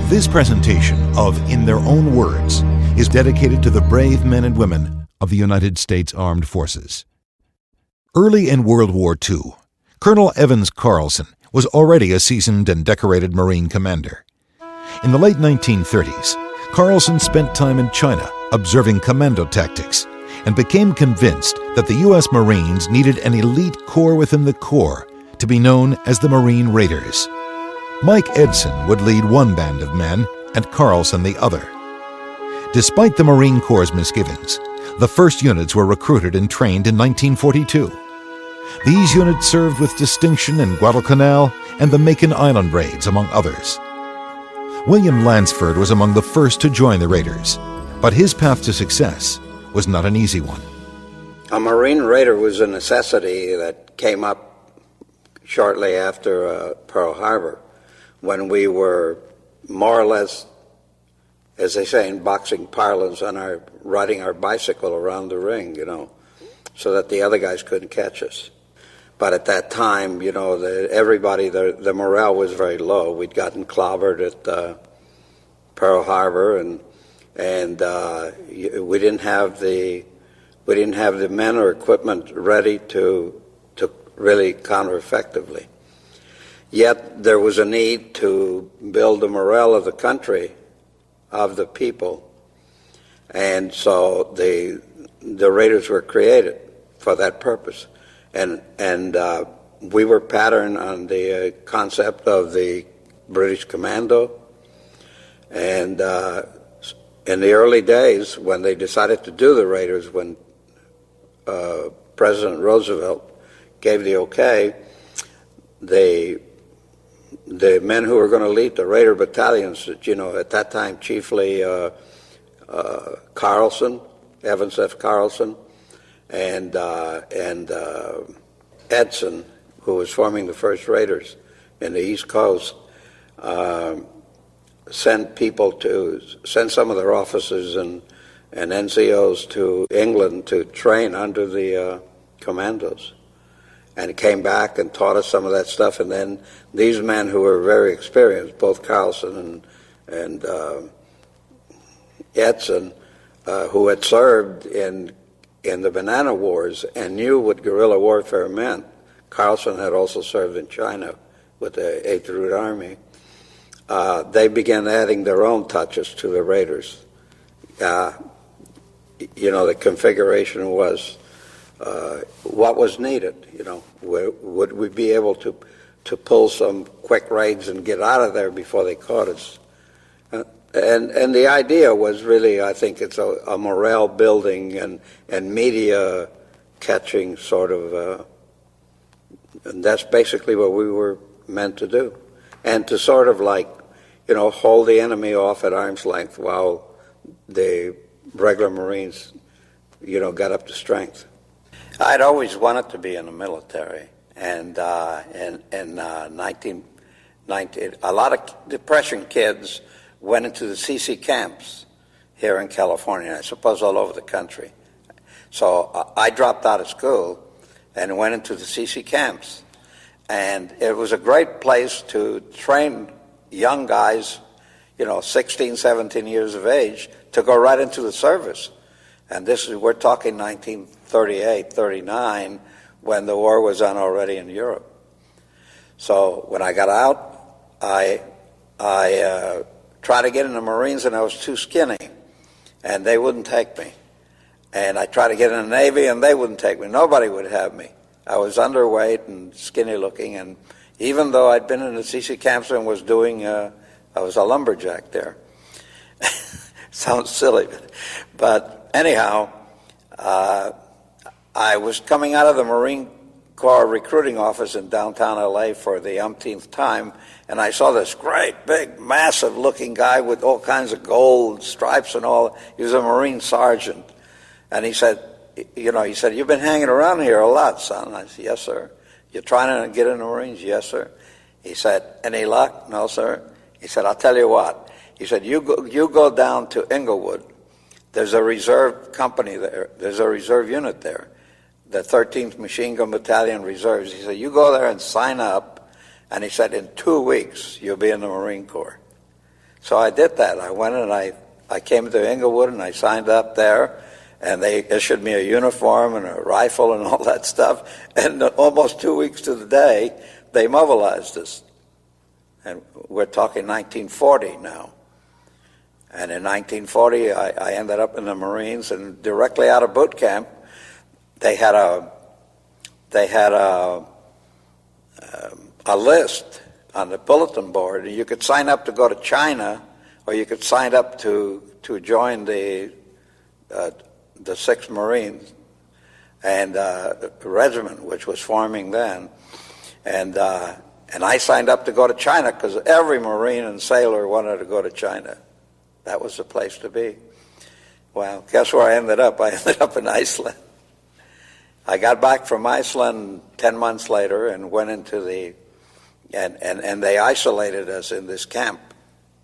This presentation of In Their Own Words is dedicated to the brave men and women of the United States Armed Forces. Early in World War II, Colonel Evans Carlson was already a seasoned and decorated Marine commander. In the late 1930s, Carlson spent time in China observing commando tactics and became convinced that the U.S. Marines needed an elite corps within the Corps to be known as the Marine Raiders. Mike Edson would lead one band of men and Carlson the other. Despite the Marine Corps' misgivings, the first units were recruited and trained in 1942. These units served with distinction in Guadalcanal and the Makin Island raids, among others. William Lansford was among the first to join the Raiders, but his path to success was not an easy one. A Marine Raider was a necessity that came up shortly after Pearl Harbor, when we were more or less, as they say in boxing parlance, riding our bicycle around the ring, so that the other guys couldn't catch us. But at that time, the morale was very low. We'd gotten clobbered at Pearl Harbor, and we didn't have the men or equipment ready to really counter effectively. Yet there was a need to build the morale of the country, of the people, and so the Raiders were created for that purpose. And we were patterned on the concept of the British Commando. And in the early days, when they decided to do the Raiders, when President Roosevelt gave the okay, the men who were going to lead the Raider Battalions, at that time chiefly Carlson, Evans F. Carlson, and Edson, who was forming the first Raiders in the East Coast, sent some of their officers and NCOs to England to train under the commandos, and came back and taught us some of that stuff. And then these men who were very experienced, both Carlson and Edson, who had served in the Banana Wars and knew what guerrilla warfare meant. Carlson had also served in China with the 8th Route Army. They began adding their own touches to the Raiders. The configuration was what was needed. Would we be able to pull some quick raids and get out of there before they caught us? And the idea was really, I think it's a morale building and media catching sort of, and that's basically what we were meant to do. And to sort of hold the enemy off at arm's length while the regular Marines, got up to strength. I'd always wanted to be in the military, and in 1990, a lot of Depression kids went into the CC camps here in California, I suppose all over the country. So I dropped out of school and went into the CC camps. And it was a great place to train young guys, 16, 17 years of age, to go right into the service. And we're talking 1938, 39, when the war was on already in Europe. So when I got out, I tried to get in the Marines, and I was too skinny, and they wouldn't take me. And I tried to get in the Navy, and they wouldn't take me. Nobody would have me. I was underweight and skinny looking, and even though I'd been in the CC camps and was I was a lumberjack there. Sounds silly, but anyhow, I was coming out of the Marine Corps recruiting office in downtown LA for the umpteenth time, and I saw this great, big, massive-looking guy with all kinds of gold stripes and all. He was a Marine sergeant, and he said, you've been hanging around here a lot, son. I said, yes, sir. You're trying to get in the Marines? Yes, sir. He said, any luck? No, sir. He said, I'll tell you what. He said, you go down to Inglewood. There's a reserve company there. There's a reserve unit there, the 13th Machine Gun Battalion Reserves. He said, you go there and sign up. And he said, in 2 weeks, you'll be in the Marine Corps. So I did that. I went and I came to Inglewood and I signed up there, and they issued me a uniform and a rifle and all that stuff. And almost 2 weeks to the day, they mobilized us. And we're talking 1940 now. And in 1940, I ended up in the Marines, and directly out of boot camp, they had a list on the bulletin board. You could sign up to go to China, or you could sign up to join the 6th Marines and regiment, which was forming then. And I signed up to go to China because every Marine and sailor wanted to go to China. That was the place to be. Well, guess where I ended up? I ended up in Iceland. I got back from Iceland 10 months later and went into and they isolated us in this camp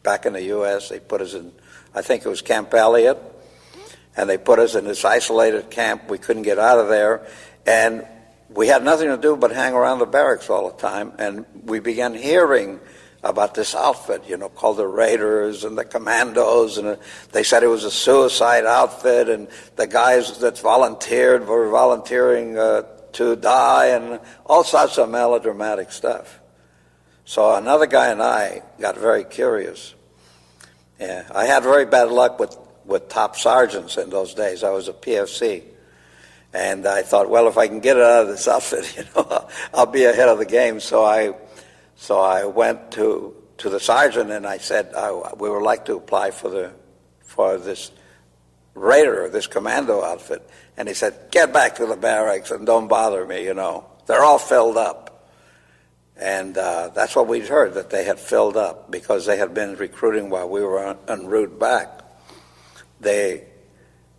back in the U.S. They put us in, I think it was Camp Elliott, and they put us in this isolated camp. We couldn't get out of there, and we had nothing to do but hang around the barracks all the time, and we began hearing about this outfit, called the Raiders and the Commandos, and they said it was a suicide outfit, and the guys that volunteered were volunteering to die, and all sorts of melodramatic stuff. So another guy and I got very curious. Yeah, I had very bad luck with top sergeants in those days. I was a PFC. And I thought, well, if I can get it out of this outfit, I'll be ahead of the game. So I went to the sergeant and I said, we would like to apply for this Raider, this commando outfit. And he said, get back to the barracks and don't bother me, They're all filled up. And that's what we'd heard, that they had filled up because they had been recruiting while we were en route back.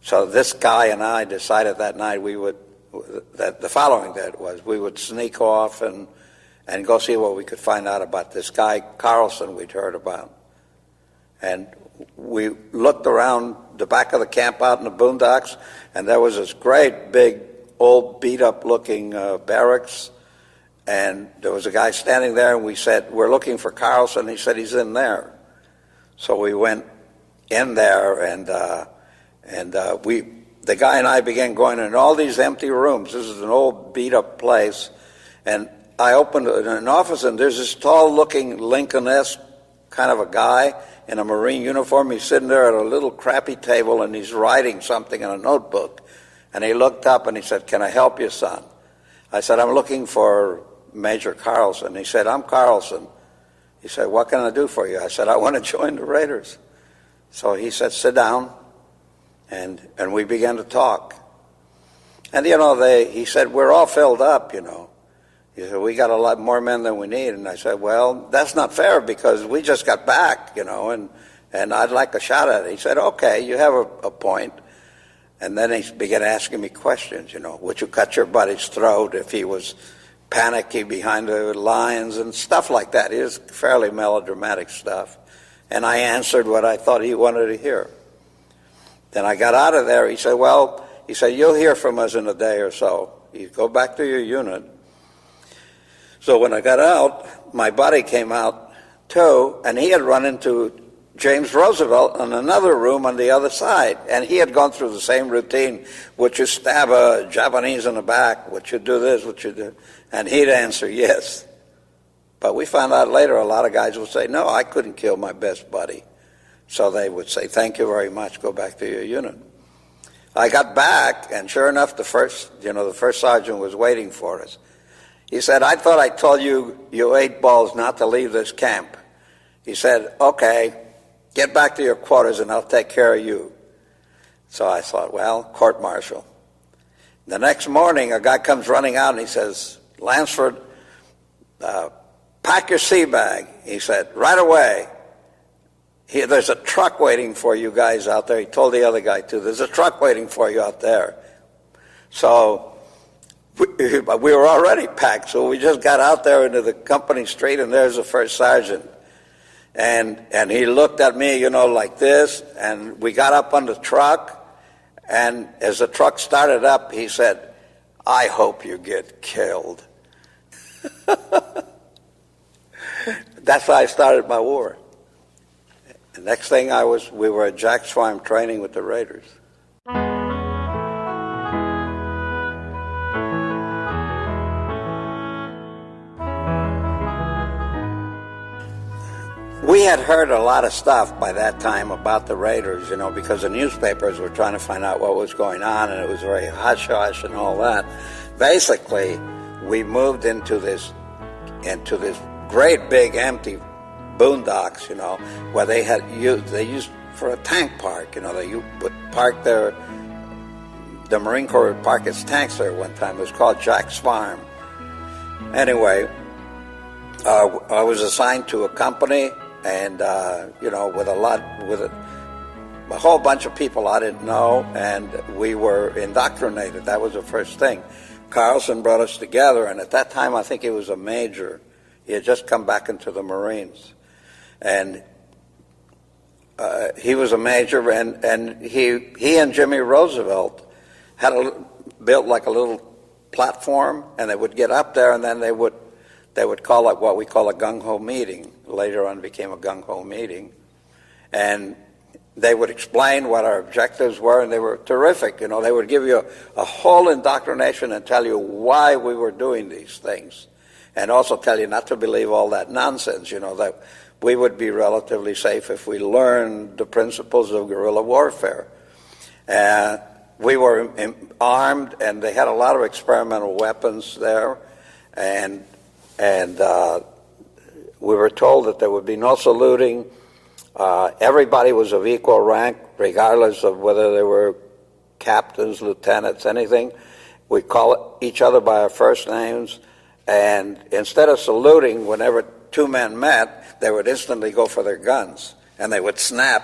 So this guy and I decided that night that the following day we would sneak off and go see what we could find out about this guy, Carlson, we'd heard about. And we looked around the back of the camp out in the boondocks, and there was this great big old beat-up looking barracks, and there was a guy standing there, and we said, we're looking for Carlson. He said, he's in there. So we went in there, and the guy and I began going in all these empty rooms. This is an old beat-up place, and I opened an office, and there's this tall-looking Lincoln-esque kind of a guy in a Marine uniform. He's sitting there at a little crappy table, and he's writing something in a notebook. And he looked up, and he said, can I help you, son? I said, I'm looking for Major Carlson. He said, I'm Carlson. He said, what can I do for you? I said, I want to join the Raiders. So he said, sit down. And we began to talk. And, he said, we're all filled up, He said, we got a lot more men than we need. And I said, well, that's not fair because we just got back, and I'd like a shot at it. He said, okay, you have a point. And then he began asking me questions, would you cut your buddy's throat if he was panicky behind the lines and stuff like that. It was fairly melodramatic stuff. And I answered what I thought he wanted to hear. Then I got out of there. He said, you'll hear from us in a day or so. You go back to your unit. So when I got out, my buddy came out too, and he had run into James Roosevelt in another room on the other side. And he had gone through the same routine. Would you stab a Japanese in the back? Would you do this? Would you do? And he'd answer yes. But we found out later a lot of guys would say, no, I couldn't kill my best buddy. So they would say, thank you very much, go back to your unit. I got back, and sure enough, the first sergeant was waiting for us. He said, I thought I told you, you eight balls, not to leave this camp. He said, okay, get back to your quarters and I'll take care of you. So I thought, well, court-martial. The next morning, a guy comes running out and he says, Lansford, pack your sea bag. He said, right away. There's a truck waiting for you guys out there. He told the other guy, too, there's a truck waiting for you out there. So we were already packed, so we just got out there into the company street, and there's the first sergeant. And he looked at me, like this, and we got up on the truck, and as the truck started up, he said, I hope you get killed. That's how I started my war. The next thing we were at Jack's Farm training with the Raiders. We had heard a lot of stuff by that time about the Raiders, because the newspapers were trying to find out what was going on, and it was very hush-hush and all that. Basically, we moved into this great big empty boondocks, where they used for a tank park. They would park the Marine Corps would park its tanks there one time. It was called Jack's Farm. Anyway, I was assigned to a company, and with a whole bunch of people I didn't know, and we were indoctrinated. That was the first thing. Carlson brought us together, and at that time I think he was a major. He had just come back into the Marines, and he was a major, and he and Jimmy Roosevelt had built like a little platform, and they would get up there, and then they would call it what we call a gung-ho meeting. Later on it became a gung-ho meeting. And they would explain what our objectives were, and they were terrific. They would give you a whole indoctrination and tell you why we were doing these things. And also tell you not to believe all that nonsense, that we would be relatively safe if we learned the principles of guerrilla warfare. We were armed, and they had a lot of experimental weapons there. And we were told that there would be no saluting. Everybody was of equal rank, regardless of whether they were captains, lieutenants, anything. We call each other by our first names, and instead of saluting, whenever two men met, they would instantly go for their guns, and they would snap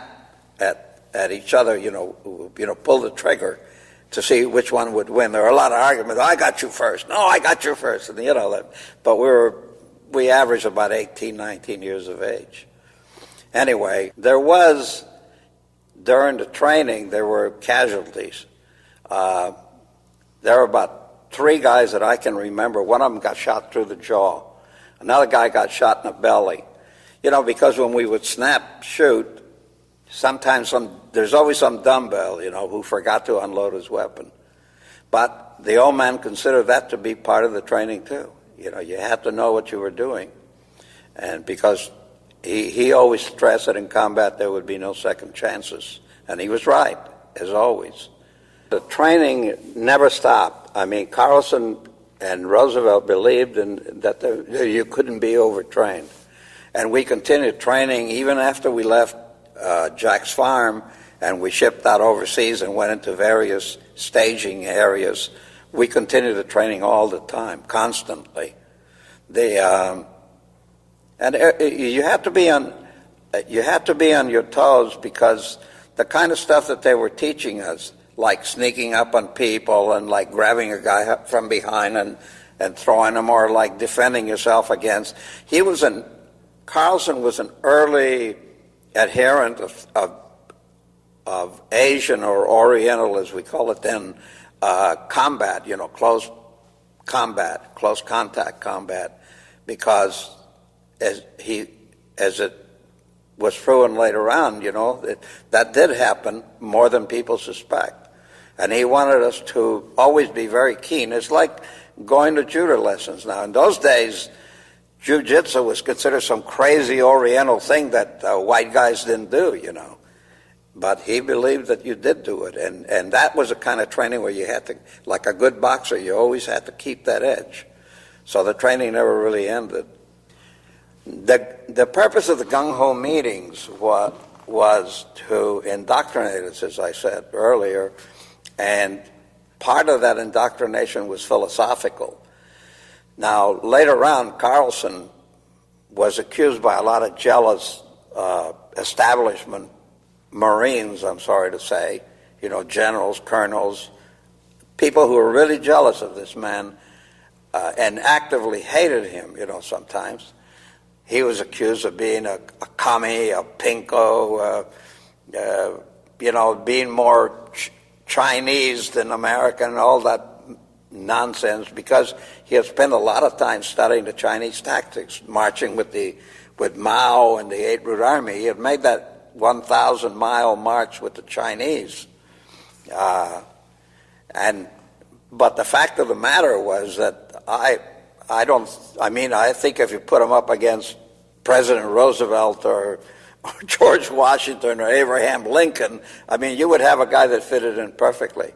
at each other, pull the trigger to see which one would win. There were a lot of arguments. I got you first. No, I got you first. And but we averaged about 18, 19 years of age. Anyway, during the training, there were casualties. There were about 3 guys that I can remember. One of them got shot through the jaw. Another guy got shot in the belly. Because when we would shoot, sometimes there's always some dumbbell, who forgot to unload his weapon. But the old man considered that to be part of the training too. You had to know what you were doing. And because he always stressed that in combat there would be no second chances. And he was right, as always. The training never stopped. I mean, Carlson and Roosevelt believed that you couldn't be overtrained. And we continued training even after we left Jack's Farm, and we shipped out overseas and went into various staging areas. We continued the training all the time, constantly. And you had to be on your toes, because the kind of stuff that they were teaching us, like sneaking up on people and like grabbing a guy up from behind and throwing him, or like defending yourself against. Carlson was an early adherent of Asian or Oriental, as we call it then, combat, close contact combat, because as it was proven later on, that did happen more than people suspect. And he wanted us to always be very keen. It's like going to judo lessons now. In those days, jiu-jitsu was considered some crazy Oriental thing that white guys didn't do, But he believed that you did do it. And that was a kind of training where you had to, like a good boxer, you always had to keep that edge. So the training never really ended. The purpose of the gung-ho meetings was to indoctrinate us, as I said earlier, and part of that indoctrination was philosophical. Now, later on, Carlson was accused by a lot of jealous establishment Marines, I'm sorry to say, generals, colonels, people who were really jealous of this man and actively hated him, sometimes. He was accused of being a commie, a pinko, being more Chinese than American, all that nonsense, because he had spent a lot of time studying the Chinese tactics, marching with Mao and the 8th Root Army. He had made that 1,000-mile march with the Chinese. But the fact of the matter was that I think if you put him up against President Roosevelt or George Washington or Abraham Lincoln, you would have a guy that fitted in perfectly.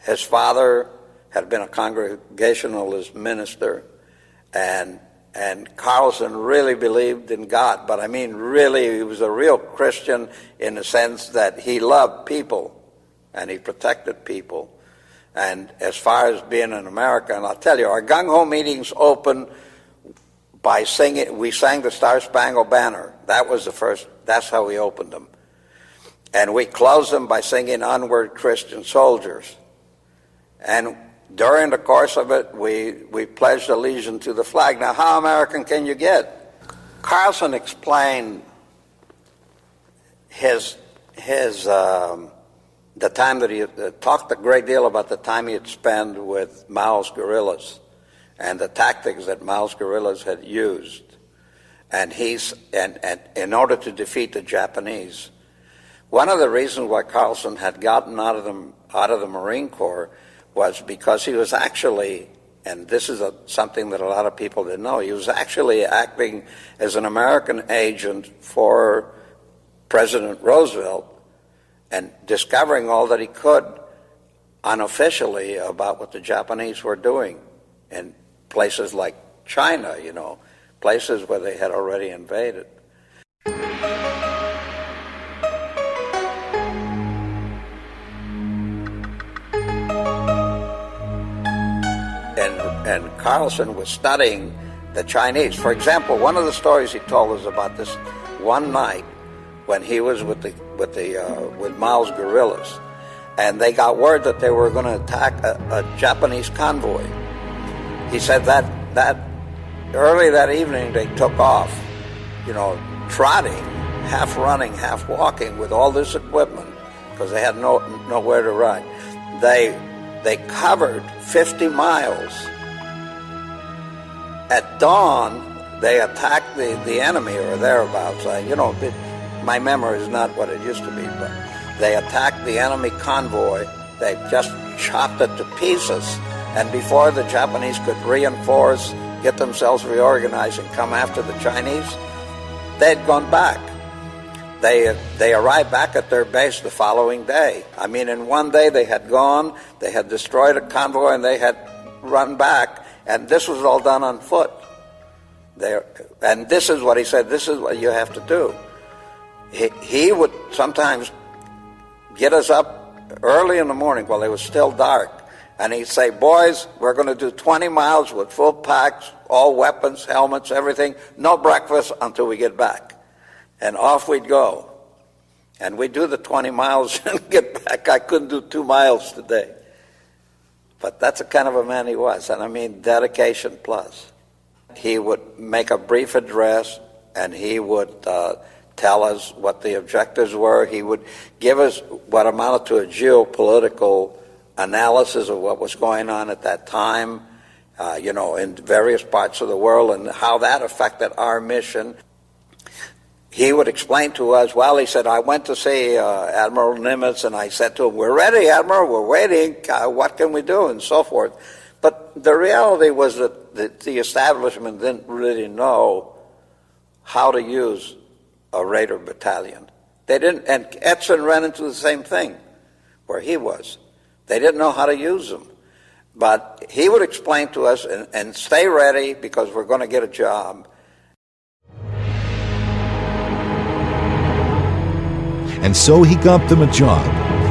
His father had been a Congregationalist minister, and Carlson really believed in God, but really he was a real Christian in the sense that he loved people and he protected people. And as far as being an American, I'll tell you, our gung-ho meetings opened by singing. We sang the Star-Spangled Banner. That was the first, that's how we opened them. And we closed them by singing Onward Christian Soldiers. And during the course of it, we pledged allegiance to the flag. Now, how American can you get? Carlson explained the time that he talked a great deal about the time he had spent with Mao's guerrillas and the tactics that Mao's guerrillas had used, and in order to defeat the Japanese. One of the reasons why Carlson had gotten out of the Marine Corps was because he was actually, and this is something that a lot of people didn't know, he was actually acting as an American agent for President Roosevelt and discovering all that he could unofficially about what the Japanese were doing in places like China, places where they had already invaded. And Carlson was studying the Chinese. For example, one of the stories he told us about this one night when he was with Mao's guerrillas, and they got word that they were going to attack a Japanese convoy. He said that early that evening they took off, trotting, half running, half walking with all this equipment because they had nowhere to ride. They covered 50 miles. At dawn, they attacked the enemy or thereabouts. My memory is not what it used to be, but they attacked the enemy convoy. They just chopped it to pieces, and before the Japanese could reinforce, get themselves reorganized, and come after the Chinese, they'd gone back. They arrived back at their base the following day. In one day they had gone, they had destroyed a convoy, and they had run back, and this was all done on foot. And this is what he said, this is what you have to do. He would sometimes get us up early in the morning while it was still dark, and he'd say, boys, we're going to do 20 miles with full packs, all weapons, helmets, everything, no breakfast until we get back. And off we'd go. And we'd do the 20 miles and get back. I couldn't do 2 miles today. But that's the kind of a man he was, and dedication plus. He would make a brief address, and he would tell us what the objectives were. He would give us what amounted to a geopolitical analysis of what was going on at that time, in various parts of the world, and how that affected our mission. He would explain to us, he said, I went to see Admiral Nimitz, and I said to him, we're ready, Admiral, we're waiting, what can we do, and so forth. But the reality was that the establishment didn't really know how to use a Raider Battalion. They didn't, and Edson ran into the same thing where he was. They didn't know how to use them. But he would explain to us, and stay ready because we're going to get a job. And so he got them a job,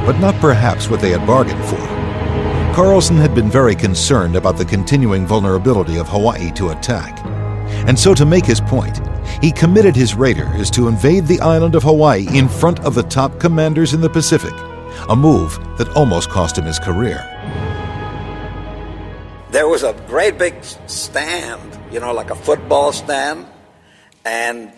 but not perhaps what they had bargained for. Carlson had been very concerned about the continuing vulnerability of Hawaii to attack. And so to make his point, he committed his raiders to invade the island of Hawaii in front of the top commanders in the Pacific, a move that almost cost him his career. There was a great big stand, like a football stand, and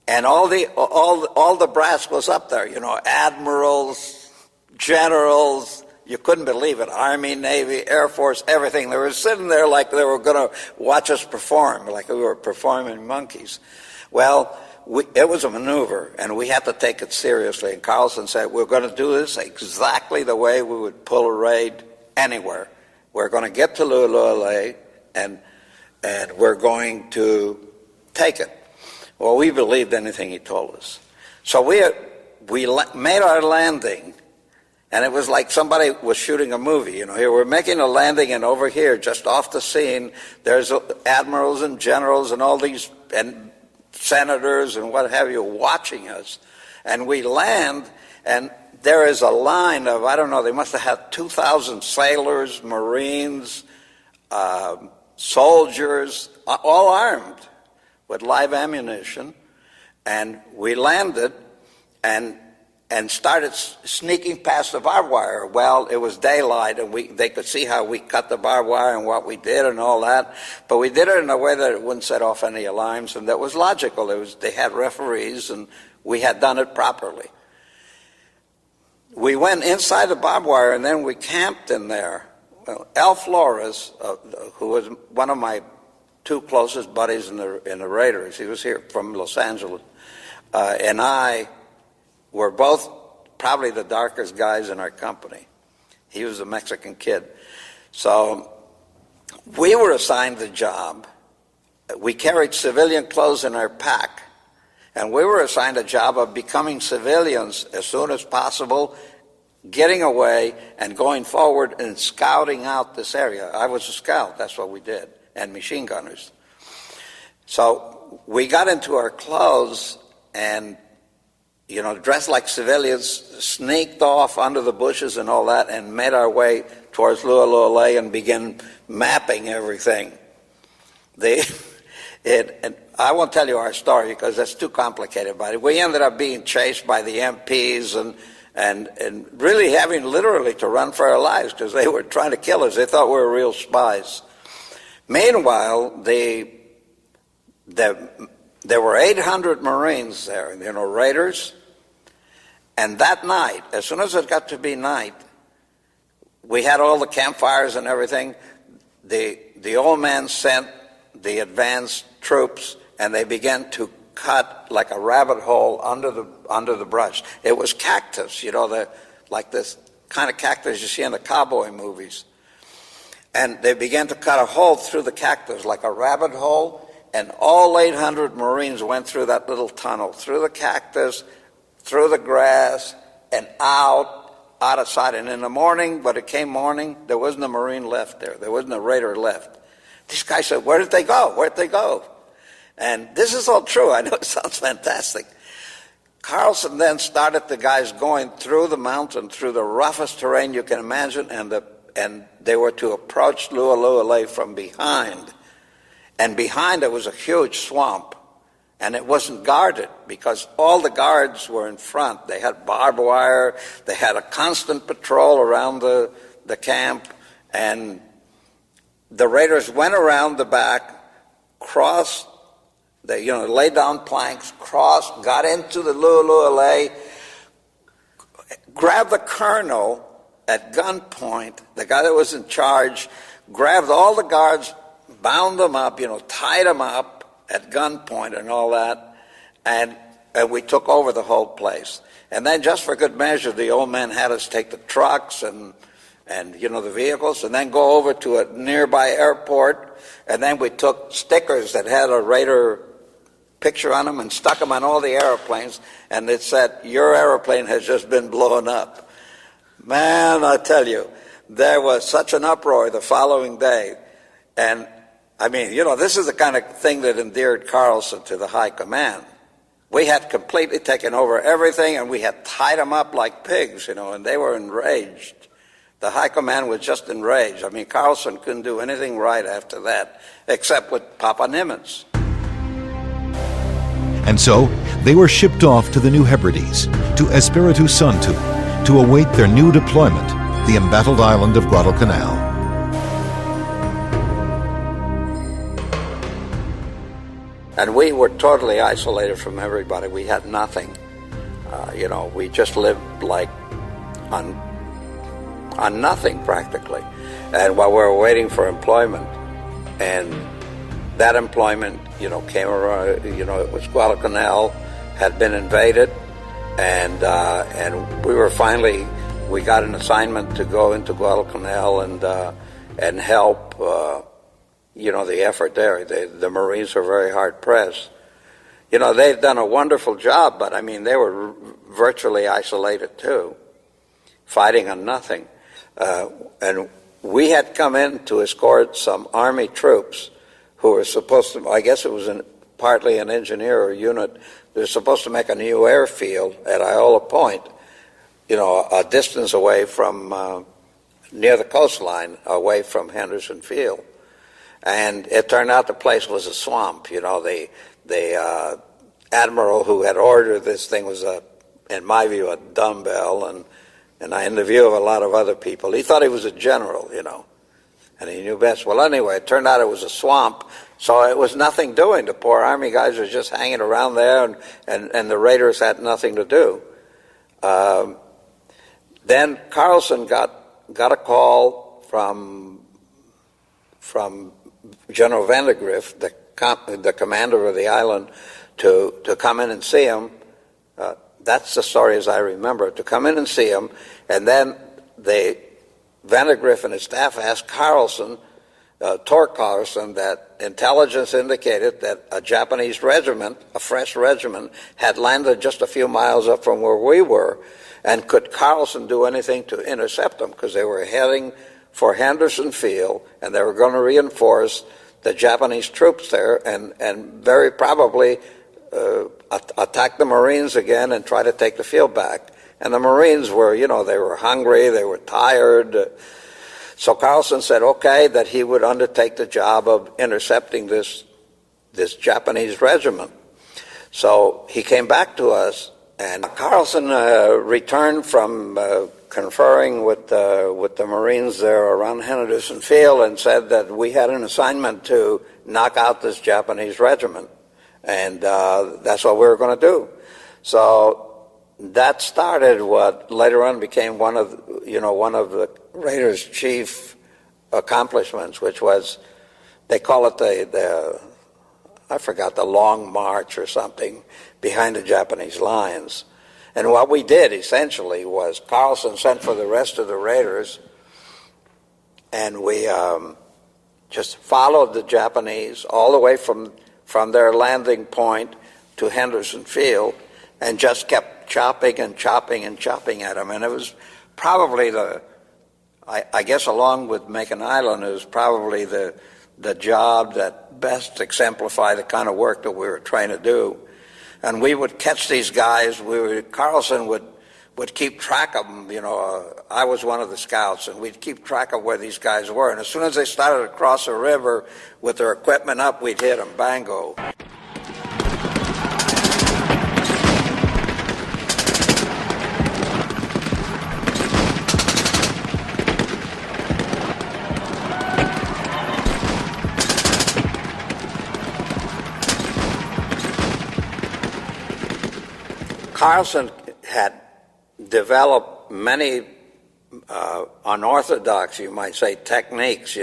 all the brass was up there, admirals, generals, you couldn't believe it, Army, Navy, Air Force, everything. They were sitting there like they were going to watch us perform, like we were performing monkeys. Well, it was a maneuver, and we had to take it seriously. And Carlson said, we're going to do this exactly the way we would pull a raid anywhere. We're going to get to Lululemon, and we're going to take it. Well, we believed anything he told us. So we made our landing, and it was like somebody was shooting a movie. Here we're making a landing, and over here, just off the scene, there's admirals and generals and all these and senators and what have you watching us. And we land, and there is a line of, I don't know, they must have had 2,000 sailors, Marines, soldiers, all armed with live ammunition. And we landed and started sneaking past the barbed wire. Well, it was daylight, and they could see how we cut the barbed wire and what we did and all that. But we did it in a way that it wouldn't set off any alarms, and that was logical. They had referees, and we had done it properly. We went inside the barbed wire, and then we camped in there. Well, Al Flores, who was one of my two closest buddies in the Raiders, he was here from Los Angeles, and I were both probably the darkest guys in our company. He was a Mexican kid. So we were assigned the job. We carried civilian clothes in our pack, and we were assigned a job of becoming civilians as soon as possible, getting away and going forward and scouting out this area. I was a scout, that's what we did, and machine gunners. So we got into our clothes and, dressed like civilians, sneaked off under the bushes and all that, and made our way towards Lululemon and began mapping everything. And I won't tell you our story because that's too complicated, but we ended up being chased by the MPs and really having literally to run for our lives because they were trying to kill us. They thought we were real spies. Meanwhile, there were 800 Marines there, Raiders. And that night, as soon as it got to be night, we had all the campfires and everything. The old man sent the advanced troops, and they began to cut like a rabbit hole under the brush. It was cactus, like this kind of cactus you see in the cowboy movies. And they began to cut a hole through the cactus like a rabbit hole, and all 800 Marines went through that little tunnel, through the cactus, through the grass, and out of sight. And in the morning, but it came morning, there wasn't a Marine left there. There wasn't a Raider left. This guy said, where did they go? Where'd they go? And this is all true. I know it sounds fantastic. Carlson then started the guys going through the mountain, through the roughest terrain you can imagine, and they were to approach Lululemon from behind. And behind it was a huge swamp. And it wasn't guarded because all the guards were in front. They had barbed wire. They had a constant patrol around the camp. And the Raiders went around the back, crossed, they laid down planks, crossed, got into the Lululemon, grabbed the colonel at gunpoint, the guy that was in charge, grabbed all the guards, bound them up, tied them up at gunpoint and all that, and we took over the whole place. And then just for good measure, the old man had us take the trucks and the vehicles, and then go over to a nearby airport, and then we took stickers that had a Raider picture on them and stuck them on all the airplanes, and it said, your airplane has just been blown up. Man, I tell you, there was such an uproar the following day. And I mean, this is the kind of thing that endeared Carlson to the high command. We had completely taken over everything, and we had tied them up like pigs, and they were enraged. The high command was just enraged. I mean, Carlson couldn't do anything right after that, except with Papa Nimitz. And so, they were shipped off to the New Hebrides, to Espiritu Santo, to await their new deployment, the embattled island of Guadalcanal. And we were totally isolated from everybody. We had nothing. We just lived like on nothing practically. And while we were waiting for employment, and that employment, came around. It was Guadalcanal had been invaded, and we got an assignment to go into Guadalcanal and help the effort there. The Marines were very hard pressed. They've done a wonderful job, but I mean they were virtually isolated too, fighting on nothing, and we had come in to escort some Army troops who were supposed to, I guess it was partly an engineer or unit, they're supposed to make a new airfield at Iola Point, a distance away from, near the coastline, away from Henderson Field. And it turned out the place was a swamp. The admiral who had ordered this thing was, in my view, a dumbbell, and in the view of a lot of other people. He thought he was a general, and he knew best. Well, anyway, it turned out it was a swamp, so it was nothing doing. The poor Army guys were just hanging around there, and the raiders had nothing to do. Then Carlson got a call from General Vandegrift, the commander of the island, to come in and see him. That's the story as I remember, to come in and see him, and then Vandegrift and his staff asked Carlson, Tork Carlson, that intelligence indicated that a Japanese regiment, a fresh regiment, had landed just a few miles up from where we were, and could Carlson do anything to intercept them, because they were heading for Henderson Field, and they were going to reinforce the Japanese troops there, and very probably attack the Marines again and try to take the field back. And the Marines were, they were hungry, they were tired. So Carlson said, okay, that he would undertake the job of intercepting this Japanese regiment. So he came back to us, and Carlson returned from conferring with the Marines there around Henderson Field and said that we had an assignment to knock out this Japanese regiment. And that's what we were going to do. So that started what later on became one of the Raiders' chief accomplishments, which was, they call it the Long March or something, behind the Japanese lines. And what we did essentially was Carlson sent for the rest of the Raiders, and we just followed the Japanese all the way from their landing point to Henderson Field, and just kept chopping and chopping and chopping at them. And it was probably I guess along with Macon Island, it was probably the job that best exemplified the kind of work that we were trying to do. And we would catch these guys. Carlson would keep track of them. I was one of the scouts, and we'd keep track of where these guys were. And as soon as they started to cross the river with their equipment up, we'd hit them. Bango. Carlson had developed many unorthodox, you might say, techniques,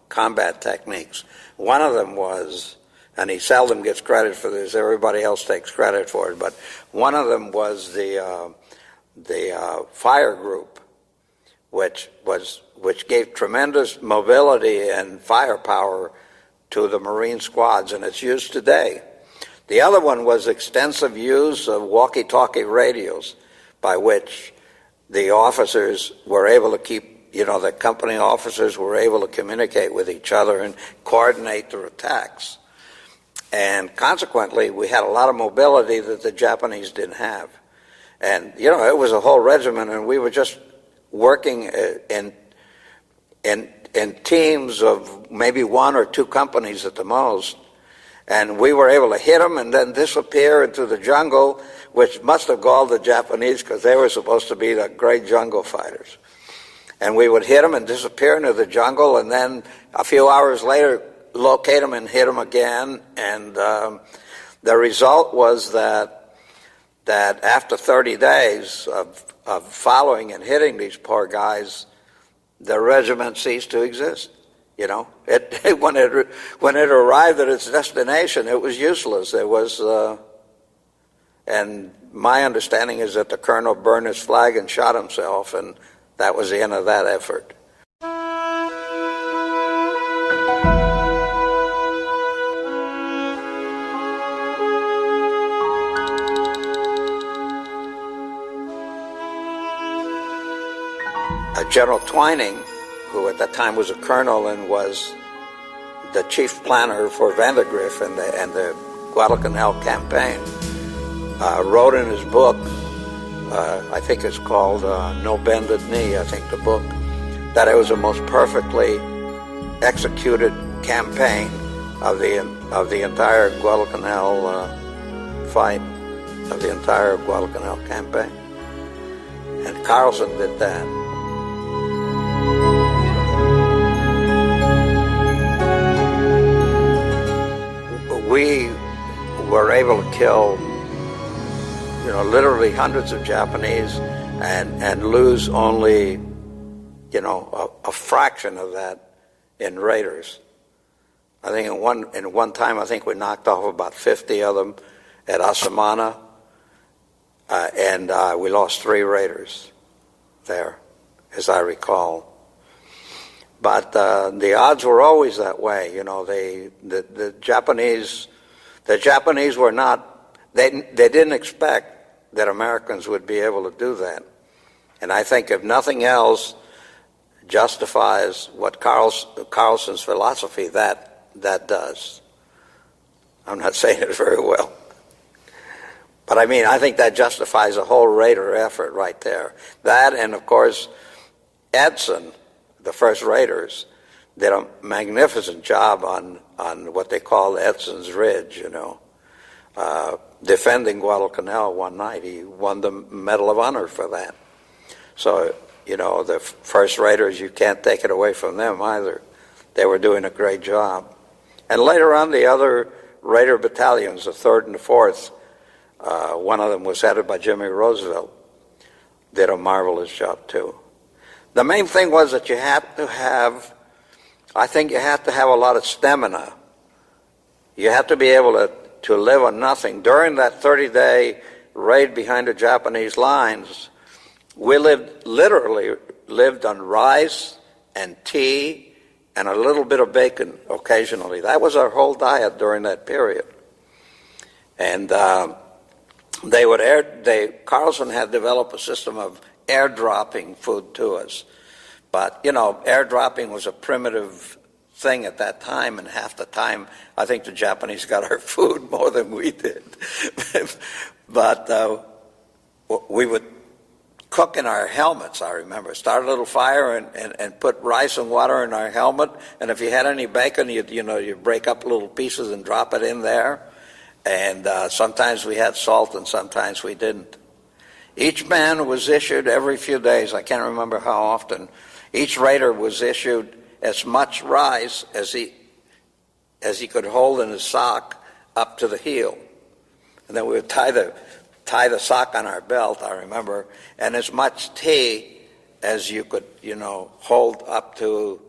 combat techniques. One of them was, and he seldom gets credit for this, everybody else takes credit for it, but one of them was the fire group, which gave tremendous mobility and firepower to the Marine squads, and it's used today. The other one was extensive use of walkie-talkie radios, by which the officers were able to keep, the company officers were able to communicate with each other and coordinate their attacks. And consequently, we had a lot of mobility that the Japanese didn't have. And, it was a whole regiment, and we were just working in teams of maybe one or two companies at the most. And we were able to hit them and then disappear into the jungle, which must have galled the Japanese because they were supposed to be the great jungle fighters. And we would hit them and disappear into the jungle, and then a few hours later locate them and hit them again. And the result was that after 30 days of following and hitting these poor guys, the regiment ceased to exist. When it arrived at its destination, it was useless. And my understanding is that the colonel burned his flag and shot himself, and that was the end of that effort. General Twining, who at that time was a colonel and was the chief planner for Vandergrift and the Guadalcanal campaign, wrote in his book, I think it's called No Bended Knee, I think the book, that it was the most perfectly executed campaign of the entire Guadalcanal fight, of the entire Guadalcanal campaign. And Carlson did that. We were able to kill, literally hundreds of Japanese and lose only, a fraction of that in raiders. I think in one time, I think we knocked off about 50 of them at Asamana, and we lost 3 raiders there, as I recall. But the odds were always that way. The Japanese were not. They didn't expect that Americans would be able to do that. And I think if nothing else justifies what Carlson's philosophy, that does. I'm not saying it very well, but I think that justifies a whole Raider effort right there. That, and of course, Edson, the first Raiders, did a magnificent job on what they call Edson's Ridge, defending Guadalcanal one night. He won the Medal of Honor for that. So, the first Raiders, you can't take it away from them either. They were doing a great job. And later on, the other Raider battalions, the 3rd and the 4th, one of them was headed by Jimmy Roosevelt, did a marvelous job too. The main thing was that you had to have a lot of stamina. You had to be able to live on nothing. During that 30-day raid behind the Japanese lines, we literally lived on rice and tea and a little bit of bacon occasionally. That was our whole diet during that period. And Carlson had developed a system of airdropping food to us. But, airdropping was a primitive thing at that time, and half the time I think the Japanese got our food more than we did. But we would cook in our helmets, I remember. Start a little fire and put rice and water in our helmet, and if you had any bacon, you'd break up little pieces and drop it in there. And sometimes we had salt and sometimes we didn't. Each man was issued every few days, I can't remember how often, each Raider was issued as much rice as he could hold in his sock up to the heel. And then we would tie the sock on our belt, I remember, and as much tea as you could, hold up to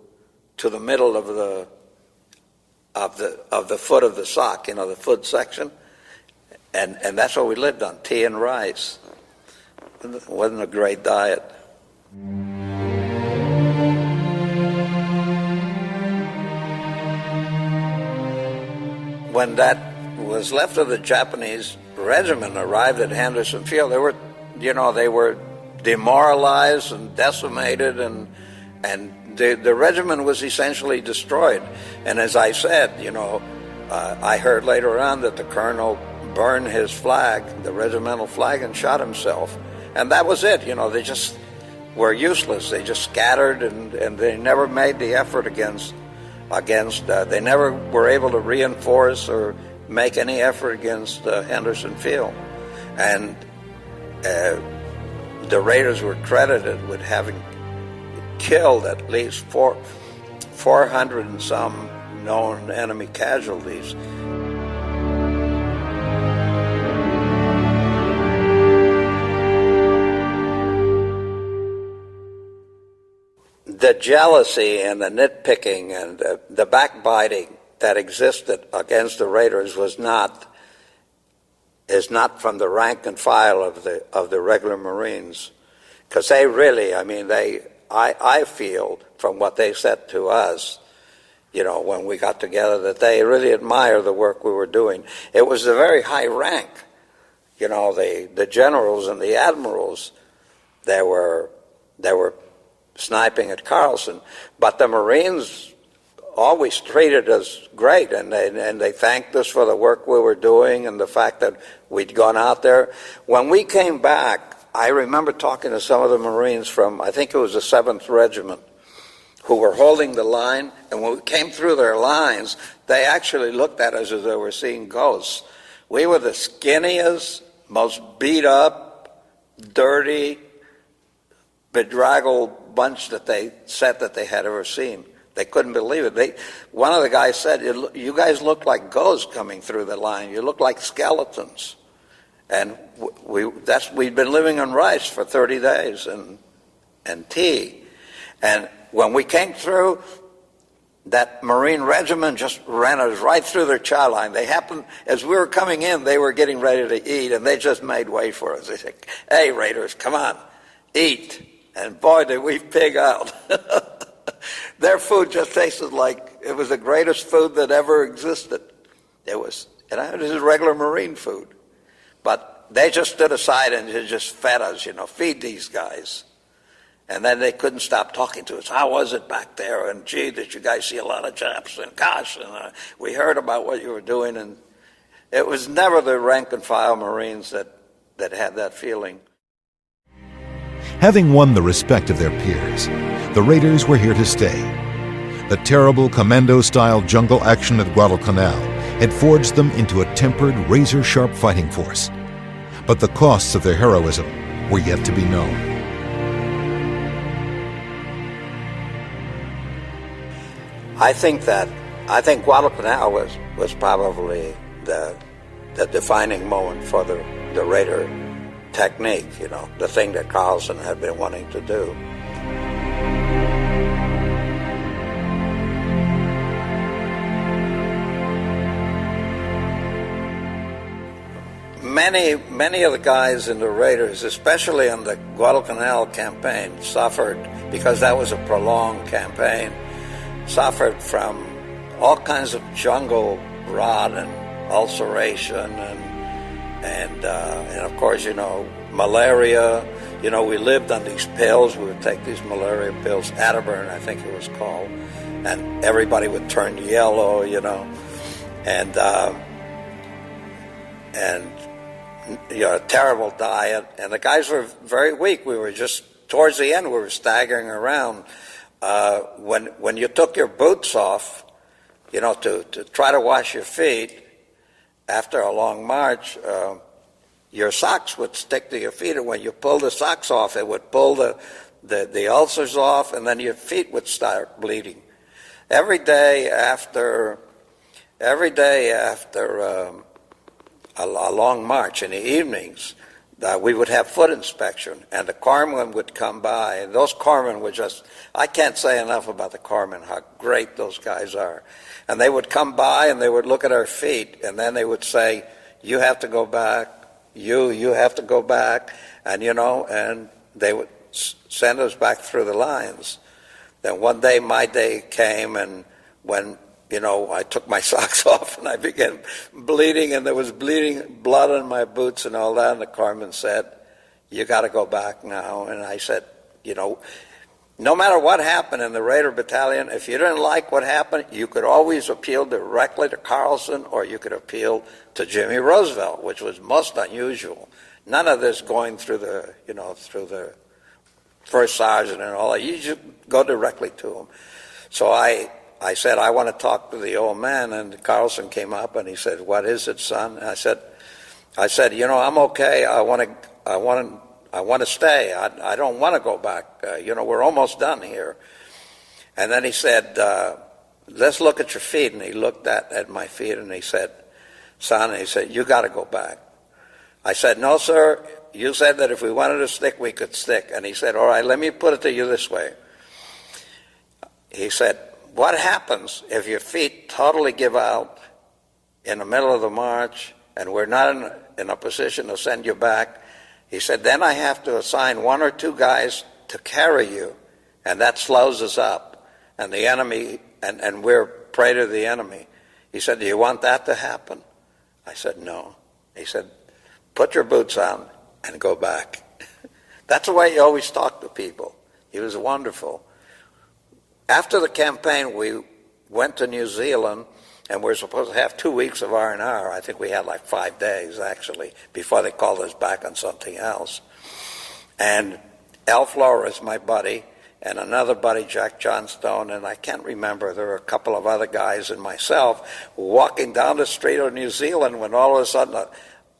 the middle of the foot of the sock, the foot section. And that's what we lived on, tea and rice. It wasn't a great diet. When that was left of the Japanese regiment arrived at Henderson Field, they were demoralized and decimated, and the regiment was essentially destroyed. And as I said, I heard later on that the colonel burned his flag, the regimental flag, and shot himself. And that was it. They just were useless. They just scattered, and they never made the effort against. They never were able to reinforce or make any effort against Henderson Field. And the Raiders were credited with having killed at least 400 and some known enemy casualties. the jealousy and the nitpicking and the backbiting that existed against the Raiders is not from the rank and file of the regular Marines, because they really, I feel from what they said to us, when we got together, that they really admire the work we were doing. It was a very high rank, the generals and the admirals, they were sniping at Carlson, but the Marines always treated us great, and they thanked us for the work we were doing and the fact that we'd gone out there. When we came back, I remember talking to some of the Marines from, I think it was the 7th Regiment, who were holding the line, and when we came through their lines, they actually looked at us as though they were seeing ghosts. We were the skinniest, most beat up, dirty, bedraggled bunch that they said that they had ever seen. They couldn't believe it. One of the guys said, "You guys look like ghosts coming through the line. You look like skeletons." And we'd been living on rice for 30 days and tea. And when we came through, that Marine regiment just ran us right through their chow line. They happened, as we were coming in, they were getting ready to eat, and they just made way for us. They said, "Hey, Raiders, come on, eat." And boy, did we pig out. Their food just tasted like it was the greatest food that ever existed. It was regular Marine food. But they just stood aside and just fed us, feed these guys. And then they couldn't stop talking to us. How was it back there? And gee, did you guys see a lot of Japs? And gosh, we heard about what you were doing. And it was never the rank and file Marines that had that feeling. Having won the respect of their peers, the Raiders were here to stay. The terrible commando-style jungle action at Guadalcanal had forged them into a tempered, razor-sharp fighting force. But the costs of their heroism were yet to be known. I think Guadalcanal was probably the defining moment for the Raider technique, the thing that Carlson had been wanting to do. Many of the guys in the Raiders, especially on the Guadalcanal campaign, suffered, because that was a prolonged campaign, suffered from all kinds of jungle rot and ulceration and of course, malaria. We lived on these pills. We would take these malaria pills, Ataburn, I think it was called, and everybody would turn yellow, and a terrible diet. And the guys were very weak. We were just, towards the end, we were staggering around. When you took your boots off, to try to wash your feet, after a long march, your socks would stick to your feet, and when you pulled the socks off, it would pull the ulcers off, and then your feet would start bleeding. Every day after a long march in the evenings, we would have foot inspection, and the corpsmen would come by, and those corpsmen were just, I can't say enough about the corpsmen, how great those guys are. And they would come by and they would look at our feet, and then they would say, "You have to go back, you have to go back," and and they would send us back through the lines. Then one day my day came, and when I took my socks off and I began bleeding, and there was blood on my boots and all that, and the corpsman said, "You got to go back now." And I said, no matter what happened in the Raider Battalion, if you didn't like what happened, you could always appeal directly to Carlson, or you could appeal to Jimmy Roosevelt, which was most unusual. None of this going through the first sergeant and all that. You just go directly to him. So I said, "I want to talk to the old man," and Carlson came up and he said, "What is it, son?" And I said, "I'm okay. I want to stay. I don't want to go back. We're almost done here." And then he said, "Let's look at your feet." And he looked at my feet and he said, "Son," he said, "you got to go back." I said, "No, sir. You said that if we wanted to stick, we could stick." And he said, "All right, let me put it to you this way. he said, what happens if your feet totally give out in the middle of the march and we're not in a position to send you back? He said, then I have to assign 1 or 2 guys to carry you, and that slows us up, and the enemy, and we're prey to the enemy. He said, do you want that to happen? I said, no. He said, put your boots on and go back. That's the way he always talked to people. He was wonderful. After the campaign, we went to New Zealand, and we were supposed to have 2 weeks of R&R. I think we had like 5 days, actually, before they called us back on something else. And Al Flores, my buddy, and another buddy, Jack Johnstone, and I can't remember, there were a couple of other guys and myself, walking down the street of New Zealand when all of a sudden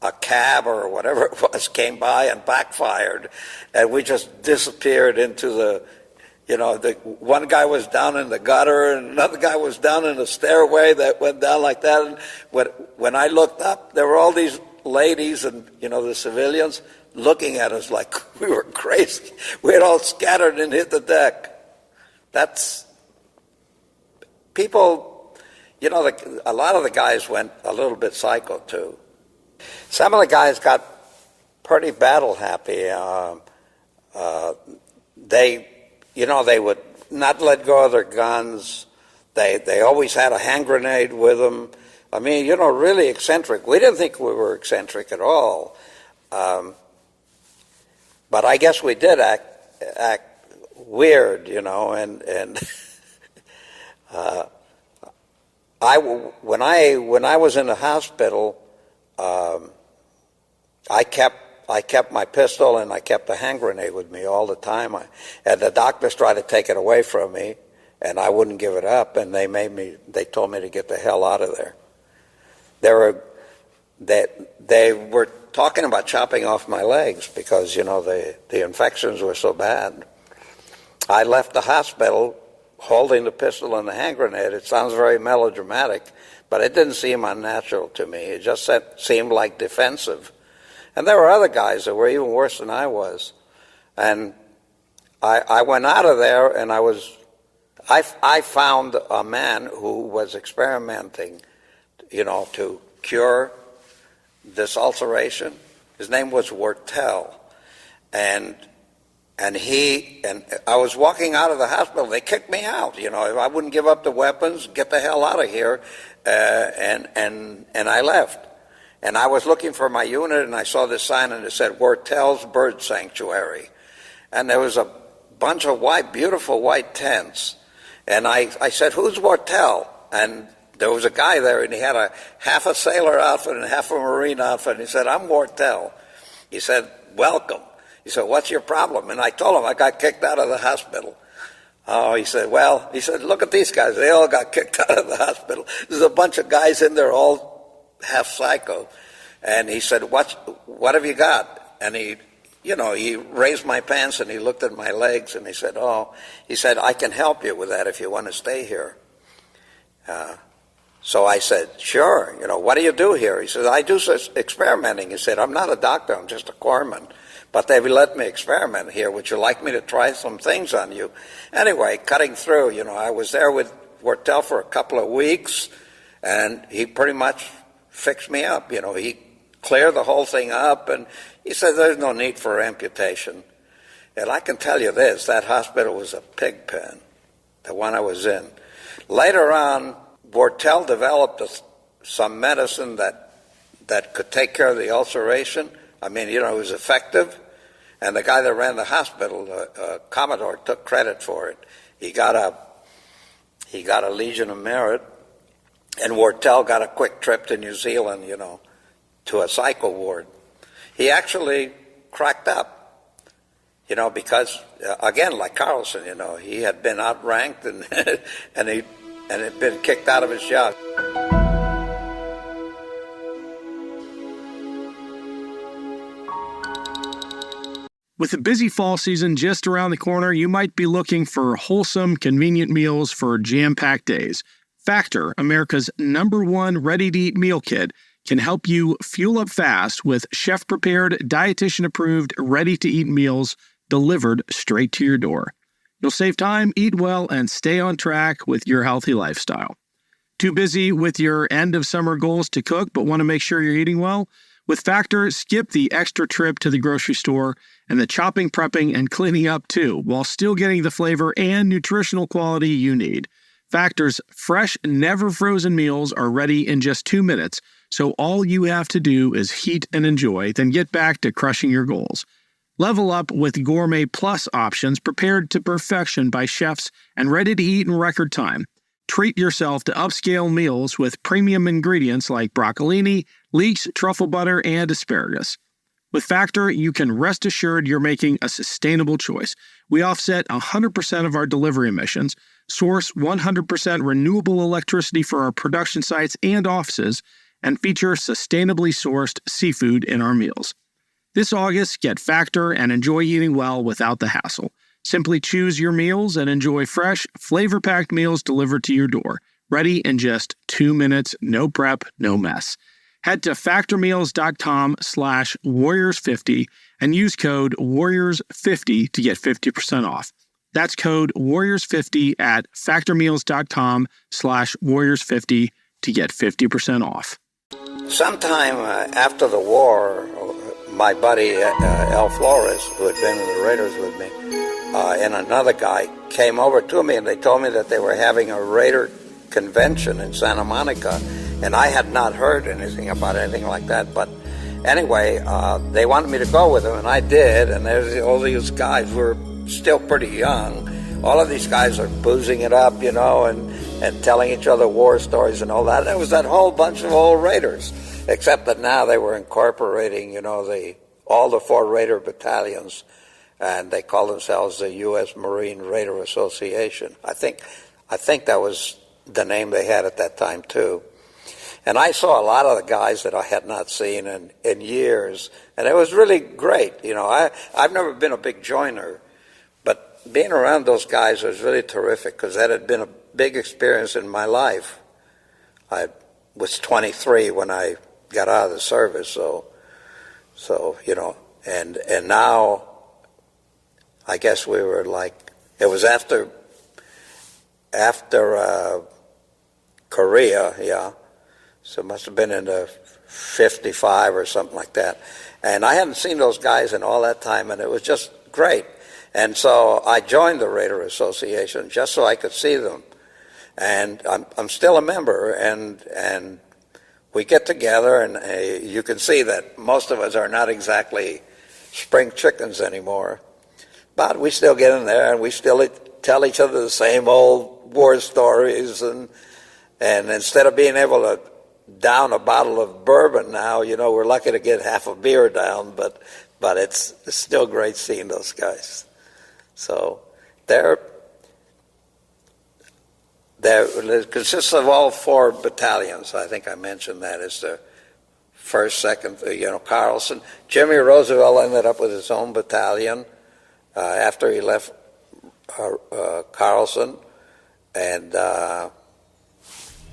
a cab or whatever it was came by and backfired, and we just disappeared into the one guy was down in the gutter and another guy was down in the stairway that went down like that. And when I looked up, there were all these ladies and, the civilians looking at us like we were crazy. We had all scattered and hit the deck. That's people, a lot of the guys went a little bit psycho too. Some of the guys got pretty battle happy. They would not let go of their guns. They always had a hand grenade with them. I mean, really eccentric. We didn't think we were eccentric at all. But I guess we did act weird, and when I was in the hospital, I kept my pistol and I kept a hand grenade with me all the time. And the doctors tried to take it away from me, and I wouldn't give it up. And they told me to get the hell out of there. They were talking about chopping off my legs because the infections were so bad. I left the hospital holding the pistol and the hand grenade. It sounds very melodramatic, but it didn't seem unnatural to me. It just seemed like defensive. And there were other guys that were even worse than I was. And I went out of there, and I found a man who was experimenting, to cure this ulceration. His name was Wortel. And I was walking out of the hospital. They kicked me out. If I wouldn't give up the weapons, get the hell out of here, and I left. And I was looking for my unit, and I saw this sign, and it said Wortel's Bird Sanctuary. And there was a bunch of beautiful white tents. And I said, who's Wortel? And there was a guy there, and he had half a sailor outfit and half a Marine outfit. And he said, I'm Wortel. He said, welcome. He said, what's your problem? And I told him I got kicked out of the hospital. Oh, he said, look at these guys. They all got kicked out of the hospital. There's a bunch of guys in there all half psycho. And he said, what have you got? And he raised my pants and he looked at my legs and he said, I can help you with that if you want to stay here. So I said, sure, what do you do here? He said, I do experimenting. He said, I'm not a doctor, I'm just a corpsman. But they've let me experiment here. Would you like me to try some things on you? Anyway, cutting through, I was there with Wortel for a couple of weeks, and he pretty much fixed me up. He cleared the whole thing up, and he said there's no need for amputation. And I can tell you this, that hospital was a pig pen, the one I was in. Later on, Wortel developed some medicine that could take care of the ulceration. I mean, it was effective. And the guy that ran the hospital, Commodore, took credit for it. He got a Legion of Merit, and Wortel got a quick trip to New Zealand, to a psycho ward. He actually cracked up, because, again, like Carlson, he had been outranked and had been kicked out of his job. With the busy fall season just around the corner, you might be looking for wholesome, convenient meals for jam-packed days. Factor, America's #1 ready-to-eat meal kit, can help you fuel up fast with chef-prepared, dietitian-approved, ready-to-eat meals delivered straight to your door. You'll save time, eat well, and stay on track with your healthy lifestyle. Too busy with your end-of-summer goals to cook but want to make sure you're eating well? With Factor, skip the extra trip to the grocery store and the chopping, prepping, and cleaning up too, while still getting the flavor and nutritional quality you need. Factor's fresh, never-frozen meals are ready in just 2 minutes, so all you have to do is heat and enjoy, then get back to crushing your goals. Level up with Gourmet Plus options prepared to perfection by chefs and ready to eat in record time. Treat yourself to upscale meals with premium ingredients like broccolini, leeks, truffle butter, and asparagus. With Factor, you can rest assured you're making a sustainable choice. We offset 100% of our delivery emissions, source 100% renewable electricity for our production sites and offices, and feature sustainably sourced seafood in our meals. This August, get Factor and enjoy eating well without the hassle. Simply choose your meals and enjoy fresh, flavor-packed meals delivered to your door, ready in just 2 minutes, no prep, no mess. Head to factormeals.com/warriors50 and use code warriors50 to get 50% off. That's code warriors50 at factormeals.com/warriors50 to get 50% off. Sometime after the war, my buddy Al Flores, who had been in the Raiders with me, and another guy came over to me, and they told me that they were having a Raider convention in Santa Monica, and I had not heard anything about anything like that. But anyway, they wanted me to go with them, and I did. And there's all these guys who were still pretty young. All of these guys are boozing it up, and telling each other war stories and all that. There was that whole bunch of old Raiders, except that now they were incorporating, all the 4 Raider battalions, and they call themselves the U.S. Marine Raider Association. I think that was the name they had at that time too. And I saw a lot of the guys that I had not seen in years, and it was really great. I've never been a big joiner, but being around those guys was really terrific because that had been a big experience in my life. I was 23 when I got out of the service, so and now I guess we were it was after Korea, yeah. So it must have been in the 55 or something like that. And I hadn't seen those guys in all that time, and it was just great. And so I joined the Raider Association just so I could see them. And I'm still a member, and we get together, and you can see that most of us are not exactly spring chickens anymore. But we still get in there, and we still tell each other the same old war stories. And instead of being able to down a bottle of bourbon now, we're lucky to get half a beer down. But it's still great seeing those guys. So it consists of all 4 battalions. I think I mentioned that. It's the 1st, 2nd, Carlson. Jimmy Roosevelt ended up with his own battalion after he left Carlson, and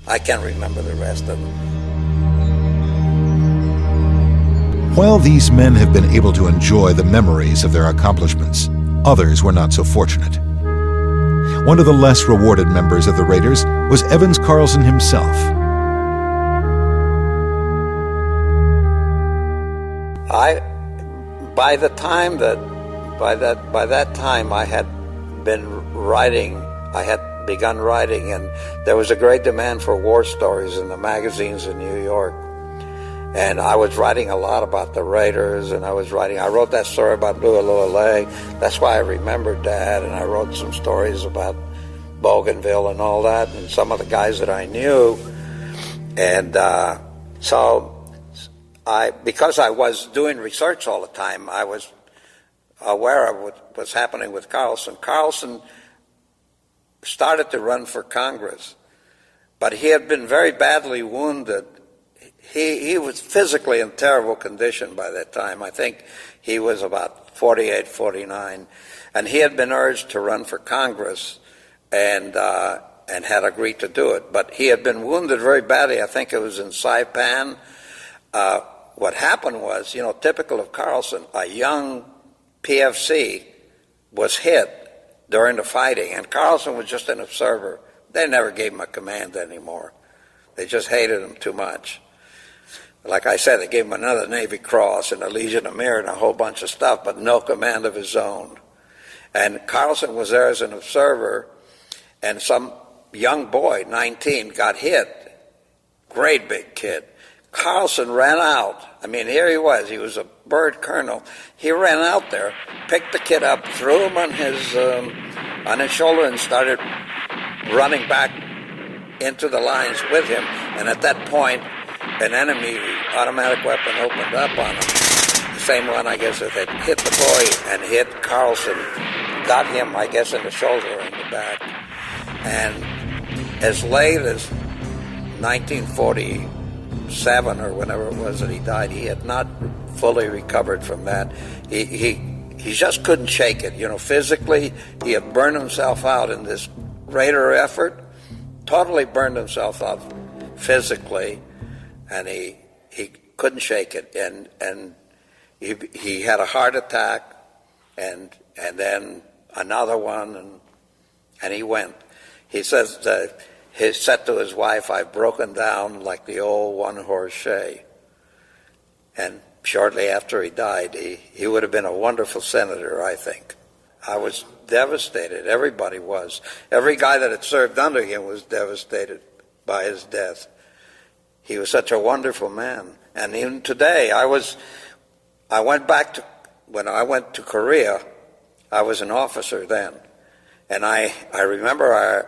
I can't remember the rest of them. While these men have been able to enjoy the memories of their accomplishments, others were not so fortunate. One of the less rewarded members of the Raiders was Evans Carlson himself. By that time I had been writing. I had begun writing, and there was a great demand for war stories in the magazines in New York. And I was writing a lot about the Raiders, and I wrote that story about Louis. That's why I remembered that, and I wrote some stories about Bougainville and all that, and some of the guys that I knew. And because I was doing research all the time, I was aware of what was happening with Carlson. Carlson started to run for Congress, but he had been very badly wounded. He was physically in terrible condition by that time. I think he was about 48, 49, and he had been urged to run for Congress and had agreed to do it. But he had been wounded very badly. I think it was in Saipan. What happened was, typical of Carlson, a young PFC was hit during the fighting, and Carlson was just an observer. They never gave him a command anymore. They just hated him too much. Like I said, they gave him another Navy Cross and a Legion of Merit and a whole bunch of stuff, but no command of his own. And Carlson was there as an observer, and some young boy, 19, got hit. Great big kid. Carlson ran out. I mean, here he was a bird colonel. He ran out there, picked the kid up, threw him on his shoulder, and started running back into the lines with him. And at that point, an enemy automatic weapon opened up on him. The same one, I guess, that had hit the boy and hit Carlson, got him, I guess, in the shoulder and the back. And as late as 1947 or whenever it was that he died, he had not fully recovered from that. He just couldn't shake it. Physically, he had burned himself out in this Raider effort, totally burned himself out physically, and he couldn't shake it. And he had a heart attack, and then another one, and he went. He says he said to his wife, "I've broken down like the old one-horse shay." And shortly after he died, he would have been a wonderful senator, I think. I was devastated. Everybody was. Every guy that had served under him was devastated by his death. He was such a wonderful man. And even today, I went back to, when I went to Korea, I was an officer then. And I remember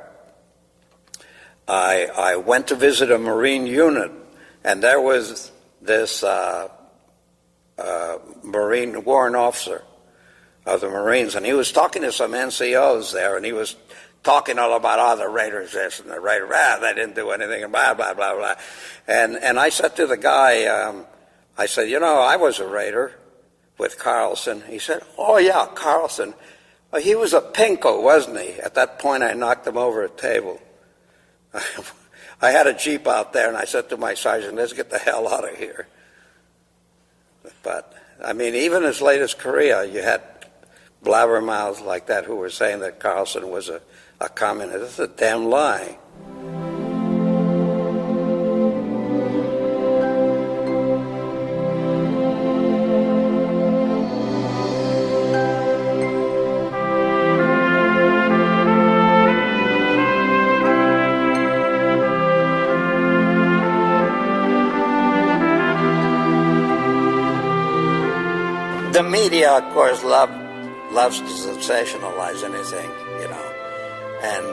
I went to visit a Marine unit, and there was this Marine warrant officer of the Marines, and he was talking to some NCOs there, and he was talking all about, the Raiders this and the Raiders, they didn't do anything, and blah, blah, blah, blah. And I said to the guy, I said, I was a Raider with Carlson. He said, "Oh, yeah, Carlson. He was a pinko, wasn't he?" At that point, I knocked him over a table. I had a Jeep out there, and I said to my sergeant, "Let's get the hell out of here." But, I mean, even as late as Korea, you had blabbermouths like that who were saying that Carlson was a communist. It's a damn lie. The media, of course, loves to sensationalize anything, And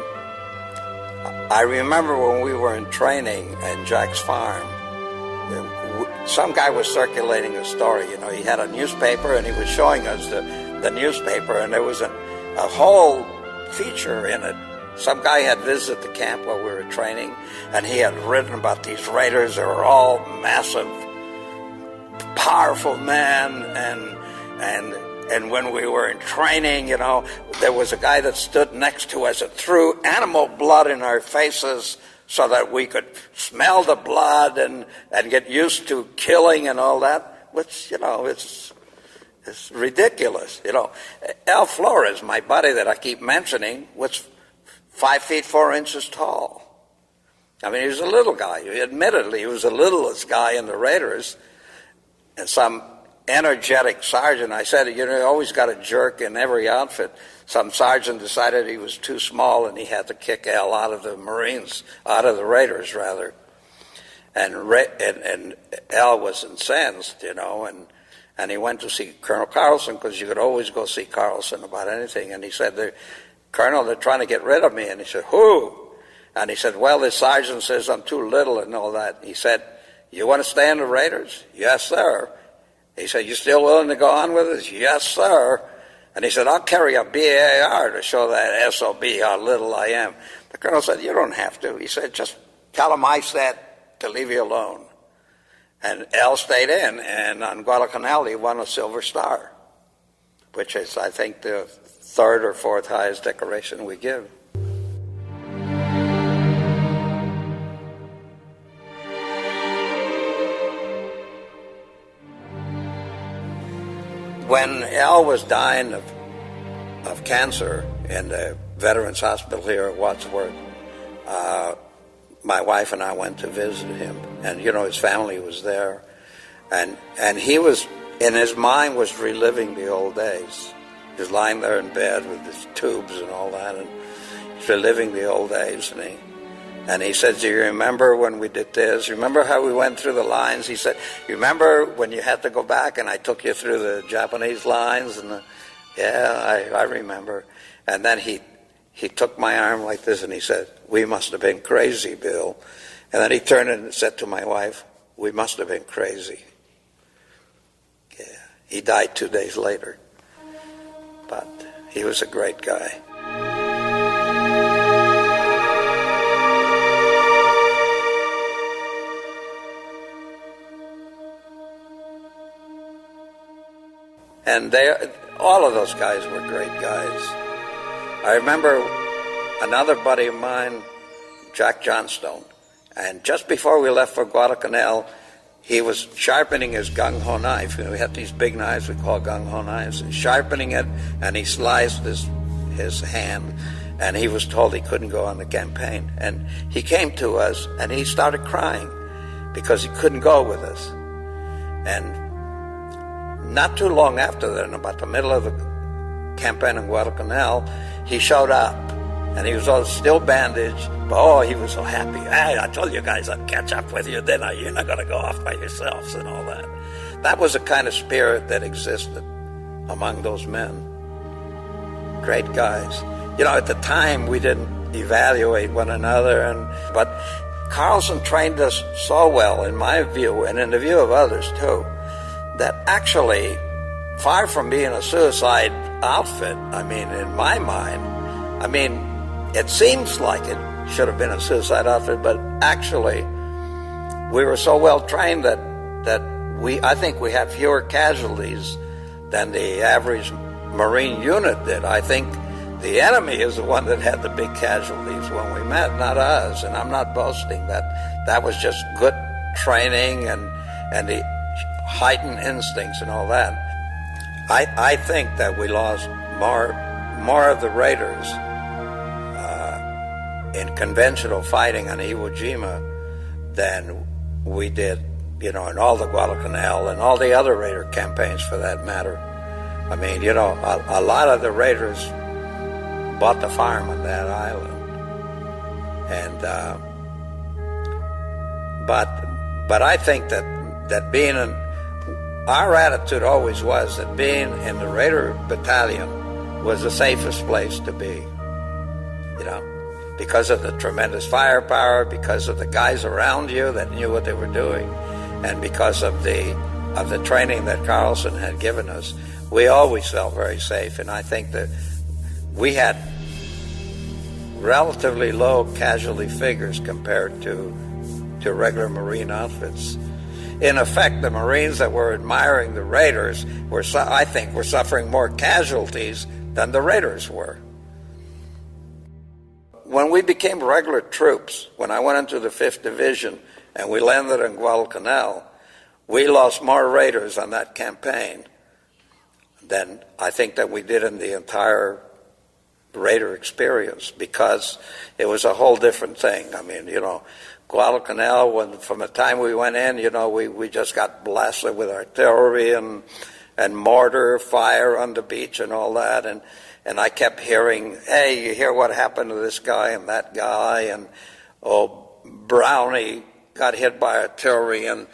I remember when we were in training at Jack's farm, some guy was circulating a story. He had a newspaper, and he was showing us the newspaper, and there was a whole feature in it. Some guy had visited the camp while we were training, and he had written about these raiders. They were all massive, powerful men, and when we were in training, there was a guy that stood next to us that threw animal blood in our faces so that we could smell the blood and get used to killing and all that, which, it's ridiculous. Al Flores, my buddy that I keep mentioning, was 5 feet 4 inches tall. I mean, he was a little guy. Admittedly, he was the littlest guy in the Raiders. And some energetic sergeant, I said, you always got a jerk in every outfit. Some sergeant decided he was too small, and he had to kick Al out of the Marines, out of the Raiders, rather. And Al was incensed, and he went to see Colonel Carlson, because you could always go see Carlson about anything. And he said, "Colonel, they're trying to get rid of me." And he said, "Who?" And he said, "Well, the sergeant says I'm too little and all that." He said, "You want to stay in the Raiders?" "Yes, sir." He said, "You still willing to go on with us?" "Yes, sir." And he said, "I'll carry a BAR to show that SOB how little I am." The colonel said, "You don't have to." He said, "Just tell him I said to leave you alone." And Al stayed in, and on Guadalcanal he won a Silver Star, which is, I think, the 3rd or 4th highest decoration we give. When Al was dying of cancer in the Veterans Hospital here at Wadsworth, my wife and I went to visit him, and his family was there, and he was, in his mind, was reliving the old days. He was lying there in bed with his tubes and all that, and he's reliving the old days, and he said, "Do you remember when we did this? Remember how we went through the lines?" He said, "You remember when you had to go back and I took you through the Japanese lines?" And yeah, I remember. And then he took my arm like this and he said, "We must have been crazy, Bill." And then he turned and said to my wife, "We must have been crazy." Yeah, he died 2 days later. But he was a great guy. And all of those guys were great guys. I remember another buddy of mine, Jack Johnstone, and just before we left for Guadalcanal, he was sharpening his gung-ho knife. We had these big knives we call gung-ho knives, and sharpening it, and he sliced his hand, and he was told he couldn't go on the campaign. And he came to us, and he started crying because he couldn't go with us. And not too long after that, in about the middle of the campaign in Guadalcanal, he showed up, and he was all still bandaged, but he was so happy. "Hey, I told you guys I'd catch up with you, didn't I? You're not going to go off by yourselves," and all that. That was the kind of spirit that existed among those men. Great guys. At the time, we didn't evaluate one another, but Carlson trained us so well, in my view, and in the view of others too, that actually, far from being a suicide outfit, in my mind, it seems like it should have been a suicide outfit, but actually, we were so well trained that I think we had fewer casualties than the average Marine unit did. I think the enemy is the one that had the big casualties when we met, not us. And I'm not boasting. That was just good training and the heightened instincts and all that. I think that we lost more of the Raiders in conventional fighting on Iwo Jima than we did, in all the Guadalcanal and all the other Raider campaigns for that matter. A lot of the Raiders bought the farm on that island, and but I think that being our attitude always was that being in the Raider Battalion was the safest place to be, because of the tremendous firepower, because of the guys around you that knew what they were doing, and because of the training that Carlson had given us. We always felt very safe, and I think that we had relatively low casualty figures compared to regular Marine outfits. In effect, the Marines that were admiring the Raiders were suffering more casualties than the Raiders were. When we became regular troops, when I went into the 5th Division and we landed in Guadalcanal, we lost more Raiders on that campaign than I think that we did in the entire Raider experience, because it was a whole different thing. Guadalcanal, from the time we went in, we just got blasted with artillery and mortar fire on the beach and all that, and I kept hearing, "Hey, you hear what happened to this guy and that guy?" And Brownie got hit by artillery and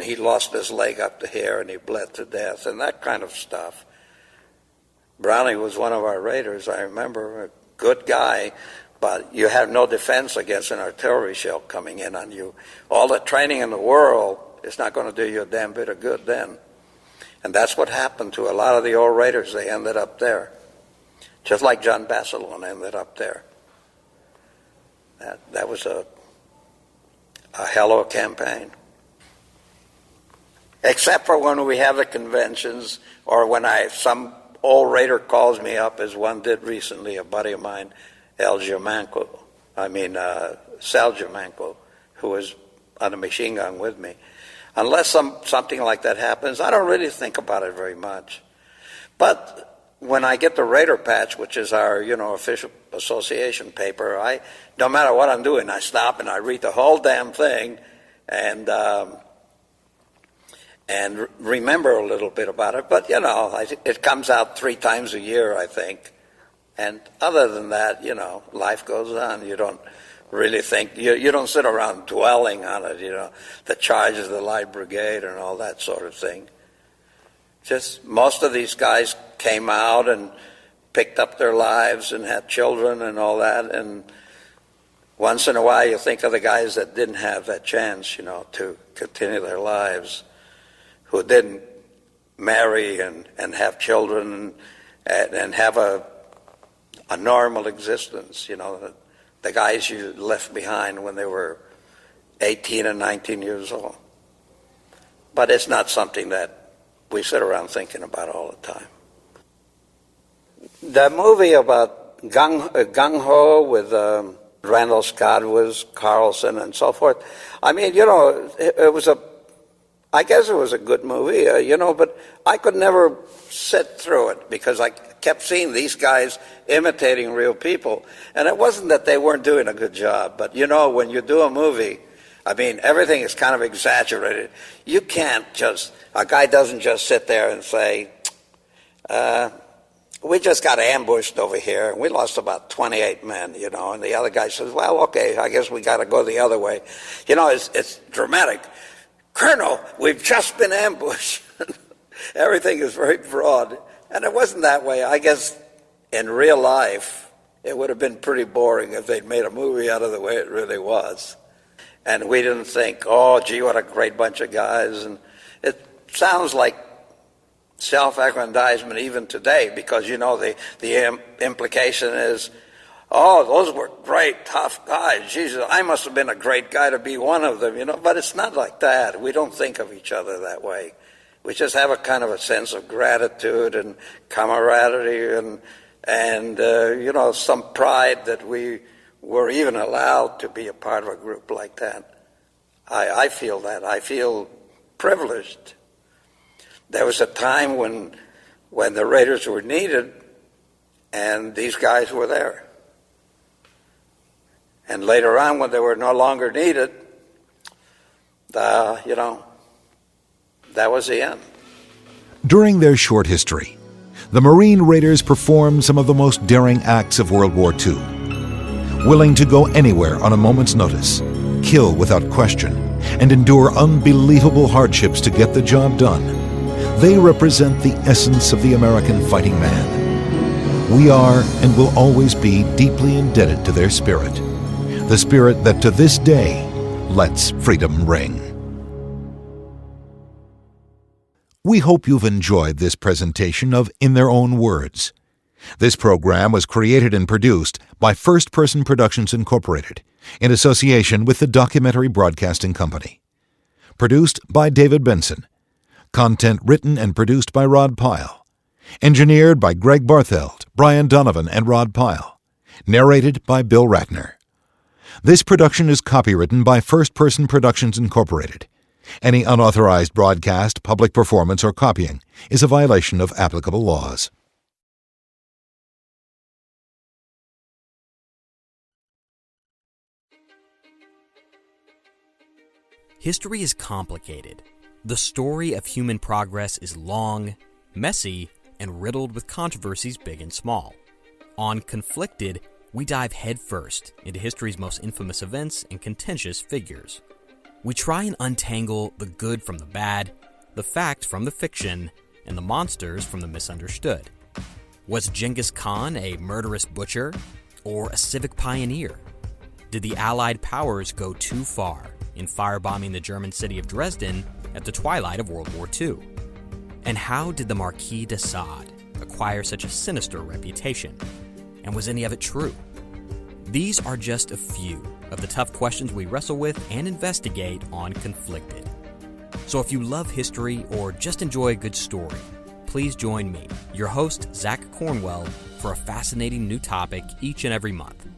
he lost his leg up to here and he bled to death, and that kind of stuff. Brownie was one of our Raiders, I remember, a good guy, but you have no defense against an artillery shell coming in on you. All the training in the world is not going to do you a damn bit of good then. And that's what happened to a lot of the old Raiders. They ended up there, just like John Basilone ended up there. That was a hell of a campaign. Except for when we have the conventions, or when some old Raider calls me up, as one did recently, a buddy of mine, Sal Germanco, who was on a machine gun with me. Unless something like that happens, I don't really think about it very much. But when I get the Raider patch, which is our, official association paper, no matter what I'm doing, I stop and I read the whole damn thing and remember a little bit about it. But, it comes out 3 times a year, I think. And other than that, life goes on. You don't really think, you don't sit around dwelling on it, the charges of the Light Brigade and all that sort of thing. Just most of these guys came out and picked up their lives and had children and all that. And once in a while you think of the guys that didn't have that chance, to continue their lives, who didn't marry and have children and have a normal existence, the guys you left behind when they were 18 and 19 years old. But it's not something that we sit around thinking about all the time. The movie about Gung Ho with Randall Scott was Carlson and so forth. I mean, I guess it was a good movie, but I could never sit through it because I kept seeing these guys imitating real people. And it wasn't that they weren't doing a good job, but when you do a movie, I mean, everything is kind of exaggerated. You can't a guy doesn't just sit there and say, we just got ambushed over here, and we lost about 28 men, and the other guy says, well, okay, I guess we got to go the other way. It's dramatic. Colonel, we've just been ambushed. Everything is very broad. And it wasn't that way. I guess in real life, it would have been pretty boring if they'd made a movie out of the way it really was. And we didn't think, oh, gee, what a great bunch of guys. And it sounds like self-aggrandizement even today because, the implication is, oh, those were great, tough guys. Jesus, I must have been a great guy to be one of them, But it's not like that. We don't think of each other that way. We just have a kind of a sense of gratitude and camaraderie and some pride that we were even allowed to be a part of a group like that. I feel that. I feel privileged. There was a time when the Raiders were needed and these guys were there. And later on, when they were no longer needed, that was the end. During their short history, the Marine Raiders performed some of the most daring acts of World War II. Willing to go anywhere on a moment's notice, kill without question, and endure unbelievable hardships to get the job done, they represent the essence of the American fighting man. We are and will always be deeply indebted to their spirit, the spirit that to this day lets freedom ring. We hope you've enjoyed this presentation of In Their Own Words. This program was created and produced by First Person Productions Incorporated in association with the Documentary Broadcasting Company. Produced by David Benson. Content written and produced by Rod Pyle. Engineered by Greg Bartheld, Brian Donovan, and Rod Pyle. Narrated by Bill Ratner. This production is copywritten by First Person Productions Incorporated. Any unauthorized broadcast, public performance, or copying is a violation of applicable laws. History is complicated. The story of human progress is long, messy, and riddled with controversies big and small. On Conflicted, we dive headfirst into history's most infamous events and contentious figures. We try and untangle the good from the bad, the fact from the fiction, and the monsters from the misunderstood. Was Genghis Khan a murderous butcher or a civic pioneer? Did the Allied powers go too far in firebombing the German city of Dresden at the twilight of World War II? And how did the Marquis de Sade acquire such a sinister reputation? And was any of it true? These are just a few of the tough questions we wrestle with and investigate on Conflicted. So if you love history or just enjoy a good story, please join me, your host, Zach Cornwell, for a fascinating new topic each and every month.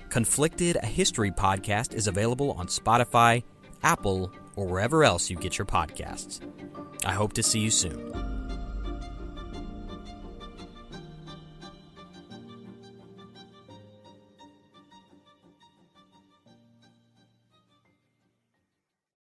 Conflicted, a history podcast, is available on Spotify, Apple, or wherever else you get your podcasts. I hope to see you soon.